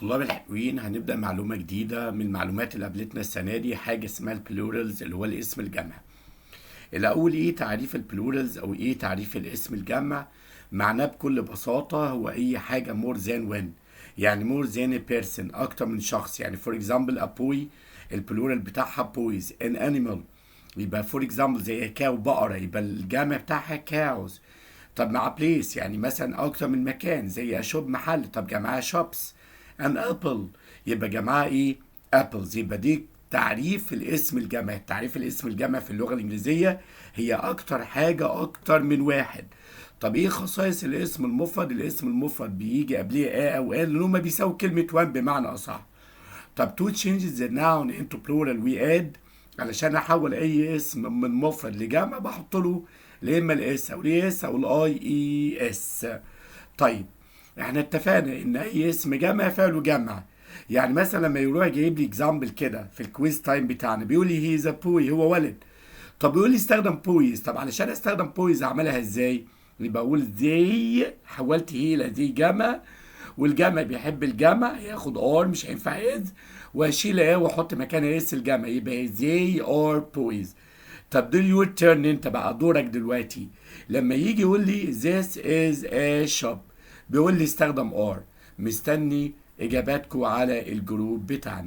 طلاب الحلوين، هنبدأ معلومة جديدة من المعلومات اللي قابلتنا السنة دي، حاجة اسمها البلورالز اللي هو الاسم الجمع. الأول إيه تعريف البلورالز أو إيه تعريف الاسم الجمع؟ معناه بكل بساطة هو أي حاجة more than one، يعني more than a person، أكتر من شخص. يعني for example a boy البلورال بتاعها boys. an animal يبقى for example زي كاو بقرة، يبقى الجمع بتاعها cows. طب مع place يعني مثلا أكتر من مكان، زي أشوب محل، طب جمعها shops. an apple يبقى جمعها إيه؟ apples. يبقى دي تعريف الاسم الجمع. تعريف الاسم الجمع في اللغة الإنجليزية هي أكتر حاجة أكتر من واحد. طب إيه خصائص الاسم المفرد؟ الاسم المفرد بيجي قبليه أو لأن هما بيساوي كلمة one بمعنى أصح. طب to change the noun into plural we add، علشان احول اي اسم من مفرد لجمع بحط له لا اما الاس او الاس او الاي اي اس. طيب احنا اتفقنا ان اي اسم جمع فعله جمع. يعني مثلا لما يروح جايب لي اكزامبل كده في الكويز تايم بتاعنا، بيقول لي هي ذا بوي، هو ولد. طب بيقول لي استخدم بويز. طب علشان استخدم بويز اعملها ازاي؟ يبقى اقول زي، حولت هي لزي جمع، والجمع بيحب الجمع ياخد ار، مش هينفع از، واشيل ايه واحط مكانها اس الجمع، يبقى زي ار بويز. طب دول يور تيرن، انت بقى دورك دلوقتي. لما يجي يقول لي this is a shop بيقول لي استخدم ار. مستني اجاباتكم على الجروب بتاعنا.